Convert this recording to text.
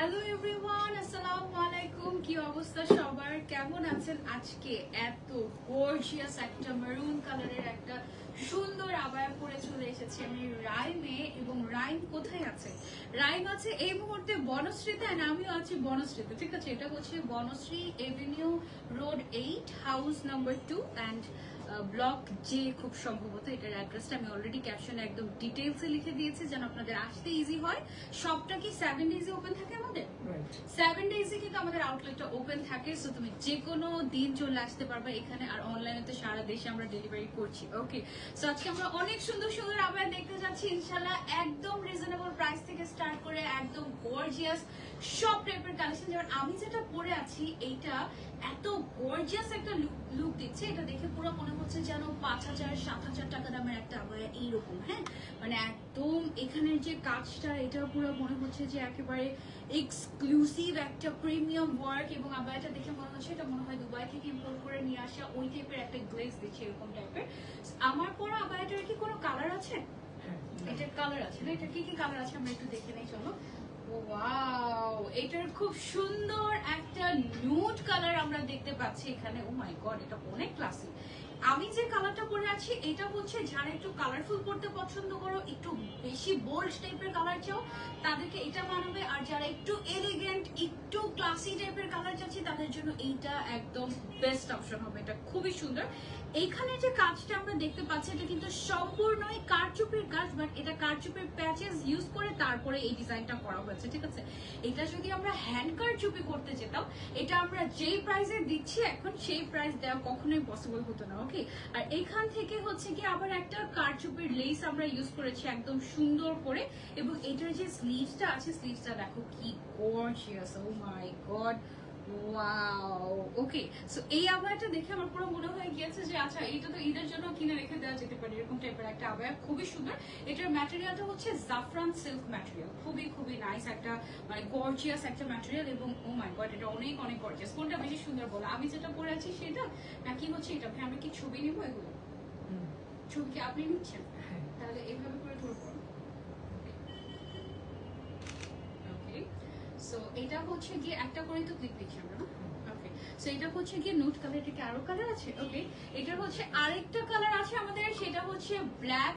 Hello everyone, আসসালামু আলাইকুম। কি অবস্থা সবার, কেমন আছেন? আজকে এত গর্জিয়াস একটা মেরুন কালারের একটা সুন্দর আবায়া পরে চলে এসেছি আমি রাইমে। এবং রাইম কোথায় আছে? রাইম আছে এই মুহূর্তে বনশ্রীতে, আর আমিও আছি বনশ্রীতে। ঠিক আছে, এটা হচ্ছে Banasree avenue road 8, house number 2 and block J. খুব সম্ভবত এটার অ্যাড্রেসটা আমি অলরেডি ক্যাপশনে একদম ডিটেলসে লিখে দিয়েছি যেন আপনাদের আসতে ইজি হয়। শপটা কি 7 ডেজে ওপেন থাকে আমাদের? 7 ডেজে কিন্তু আমাদের আউটলেটটা ওপেন থাকে। সো তুমি যে কোনো দিন চলে আসতে পারবে এখানে, আর অনলাইনে তো সারা দেশে আমরা ডেলিভারি করছি। ওকে, সো আজকে আমরা অনেক সুন্দর সুন্দর আবায়া দেখতে যাচ্ছি ইনশাল্লাহ, একদম রিজনেবল প্রাইস থেকে স্টার্ট করে একদম গর্জিয়াস সব টাইপের কালেকশন। যেমন আমি যেটা পরে আছি এইটা এত গর্জিয়াস একটা লুক দিচ্ছে, এটা দেখে পুরো মনে হচ্ছে যেন 5,000-7,000 টাকা দামের একটা আবায়া এইরকম। হ্যাঁ, মানে একদম এখানের যে কাজটা এটা পুরো মনে হচ্ছে যে একেবারে এক্সক্লুসিভ একটা প্রিমিয়াম ওয়ার্ক। এবং আবায়াটা দেখে মনে হচ্ছে এটা মনে হয় দুবাই থেকে ইম্পোর্ট করে নিয়ে আসা ওই টাইপের একটা গ্লেজ দিচ্ছে, এরকম টাইপের। আমার পরা আবায়াটার কি কোনো কালার আছে? এটার কালার আছে না? এটা কি কি কালার আছে আমরা একটু দেখে নেই, চলো। ওয়াও, এটার খুব সুন্দর একটা নিউড কালার আমরা দেখতে পাচ্ছি এখানে। ও মাই গড, এটা অনেক ক্লাসি। আমি যে কালারটা পরে আছি এটা হচ্ছে যারা একটু কালারফুল পড়তে পছন্দ করো, একটু বেশি বোল্ড টাইপের কালার চাও তাদেরকে এটা মানাবে, আর যারা একটু এলিগেন্ট একটু ক্লাসি টাইপের কালার চাচ্ছি তাদের জন্য এইটা একদম বেস্ট অপশন হবে। এটা খুবই সুন্দর। এইখানে যে কাজটা আমরা দেখতে পাচ্ছি এটা কিন্তু সম্পূর্ণই কারচুপির কাজ, বাট এটা কারচুপির প্যাচেস ইউজ করে তারপরে এই ডিজাইনটা করা হয়েছে। ঠিক আছে, এটা যদি আমরা হ্যান্ড কারচুপি করতে যেতাম, এটা আমরা যেই প্রাইসে দিচ্ছি এখন সেই প্রাইস দেওয়া কখনোই পসিবল হতো না। ওকে, আর এখান থেকে হচ্ছে কি আবার একটা কারচুপির লেস আমরা ইউজ করেছি একদম সুন্দর করে। এবং এটার যে স্লিভসটা আছে, স্লিভসটা দেখো কি গর্জিয়াস। ও মাই গড, ওয়াও। ওকে, সো এই আবায়াটা দেখে আমার পুরো মনে হয়ে গিয়েছে যে আচ্ছা এটা তো ঈদের জন্য কিনে রেখে দেওয়া যেতে পারে, এরকম টাইপের একটা আবায়া। খুবই সুন্দর। এটার ম্যাটেরিয়ালটা হচ্ছে জাফরান সিল্ক ম্যাটেরিয়াল, খুবই খুবই নাইস একটা মানে গর্জিয়াস একটা ম্যাটেরিয়াল। এবং ও মাই গড, এটা অনেক অনেক গর্জিয়াস। কোনটা বেশি সুন্দর বলো, আমি যেটা পরে আছি সেটা নাকি হচ্ছে এটা? ভাই আমি কি ছবি নিব? এগুলো ছবি কি আপনি নিচ্ছেন? তাহলে এইভাবে করে ধরবো। ওকে, সো এটা হচ্ছে গিয়ে একটা করে তো ক্লিক দিচ্ছি আমরা না? ওকে, সো এটা হচ্ছে গিয়ে নুট কালার। এটা কি আরো কালার আছে? ওকে, এটার হচ্ছে আরেকটা কালার আছে আমাদের, সেটা হচ্ছে ব্ল্যাক